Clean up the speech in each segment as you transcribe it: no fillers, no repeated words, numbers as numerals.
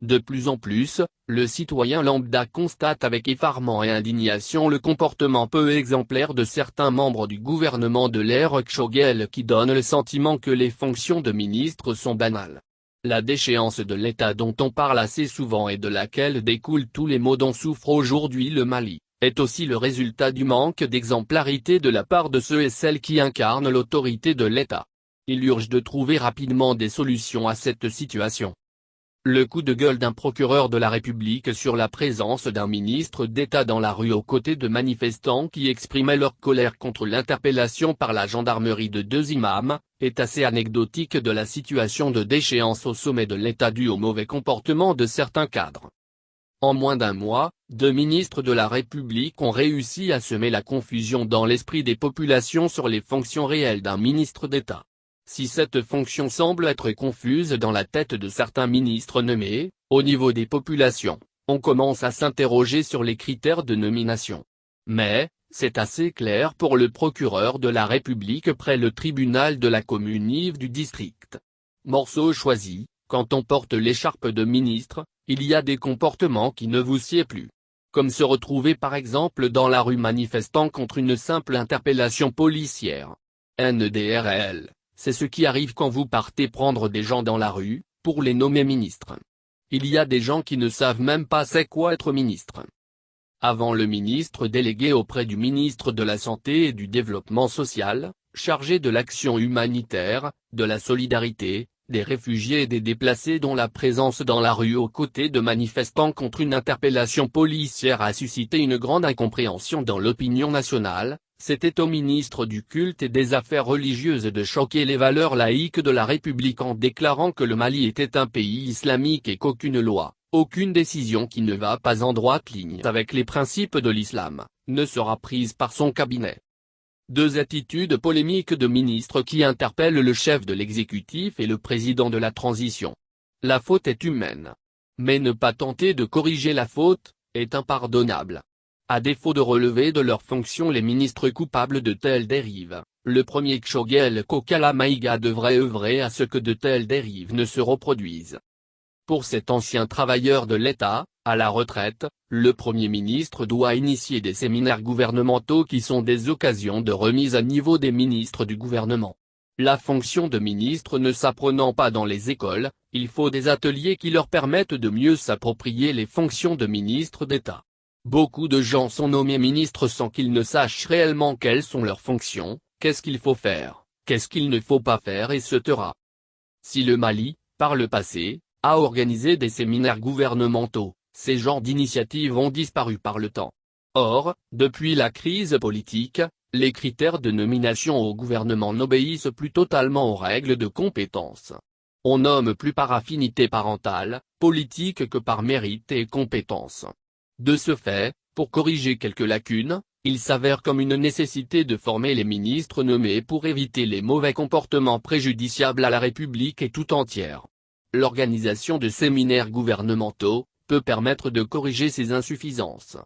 De plus en plus, le citoyen lambda constate avec effarement et indignation le comportement peu exemplaire de certains membres du gouvernement de l'ère Kshogel qui donne le sentiment que les fonctions de ministre sont banales. La déchéance de l'État dont on parle assez souvent et de laquelle découlent tous les maux dont souffre aujourd'hui le Mali, est aussi le résultat du manque d'exemplarité de la part de ceux et celles qui incarnent l'autorité de l'État. Il urge de trouver rapidement des solutions à cette situation. Le coup de gueule d'un procureur de la République sur la présence d'un ministre d'État dans la rue aux côtés de manifestants qui exprimaient leur colère contre l'interpellation par la gendarmerie de 2 imams, est assez anecdotique de la situation de déchéance au sommet de l'État due au mauvais comportement de certains cadres. En moins d'un mois, 2 ministres de la République ont réussi à semer la confusion dans l'esprit des populations sur les fonctions réelles d'un ministre d'État. Si cette fonction semble être confuse dans la tête de certains ministres nommés, au niveau des populations, on commence à s'interroger sur les critères de nomination. Mais, c'est assez clair pour le procureur de la République près le tribunal de la commune Yves du district. Morceau choisi, quand on porte l'écharpe de ministre, il y a des comportements qui ne vous sied plus. Comme se retrouver par exemple dans la rue manifestant contre une simple interpellation policière. NDRL. C'est ce qui arrive quand vous partez prendre des gens dans la rue, pour les nommer ministres. Il y a des gens qui ne savent même pas c'est quoi être ministre. Avant le ministre délégué auprès du ministre de la Santé et du Développement social, chargé de l'action humanitaire, de la solidarité, des réfugiés et des déplacés dont la présence dans la rue aux côtés de manifestants contre une interpellation policière a suscité une grande incompréhension dans l'opinion nationale. C'était au ministre du Culte et des Affaires religieuses de choquer les valeurs laïques de la République en déclarant que le Mali était un pays islamique et qu'aucune loi, aucune décision qui ne va pas en droite ligne avec les principes de l'islam, ne sera prise par son cabinet. 2 attitudes polémiques de ministres qui interpellent le chef de l'exécutif et le président de la transition. La faute est humaine. Mais ne pas tenter de corriger la faute, est impardonnable. À défaut de relever de leurs fonctions les ministres coupables de telles dérives, le premier Kshogel Kokala Maïga devrait œuvrer à ce que de telles dérives ne se reproduisent. Pour cet ancien travailleur de l'État, à la retraite, le Premier ministre doit initier des séminaires gouvernementaux qui sont des occasions de remise à niveau des ministres du gouvernement. La fonction de ministre ne s'apprenant pas dans les écoles, il faut des ateliers qui leur permettent de mieux s'approprier les fonctions de ministre d'État. Beaucoup de gens sont nommés ministres sans qu'ils ne sachent réellement quelles sont leurs fonctions, qu'est-ce qu'il faut faire, qu'est-ce qu'il ne faut pas faire etc. Si le Mali, par le passé, a organisé des séminaires gouvernementaux, ces genres d'initiatives ont disparu par le temps. Or, depuis la crise politique, les critères de nomination au gouvernement n'obéissent plus totalement aux règles de compétence. On nomme plus par affinité parentale, politique que par mérite et compétence. De ce fait, pour corriger quelques lacunes, il s'avère comme une nécessité de former les ministres nommés pour éviter les mauvais comportements préjudiciables à la République et tout entière. L'organisation de séminaires gouvernementaux peut permettre de corriger ces insuffisances.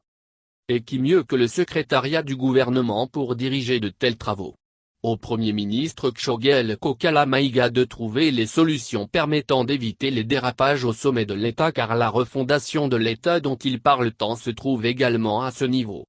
Et qui mieux que le secrétariat du gouvernement pour diriger de tels travaux? Au Premier ministre Kshogel Kokala Maïga de trouver les solutions permettant d'éviter les dérapages au sommet de l'État car la refondation de l'État dont il parle tant se trouve également à ce niveau.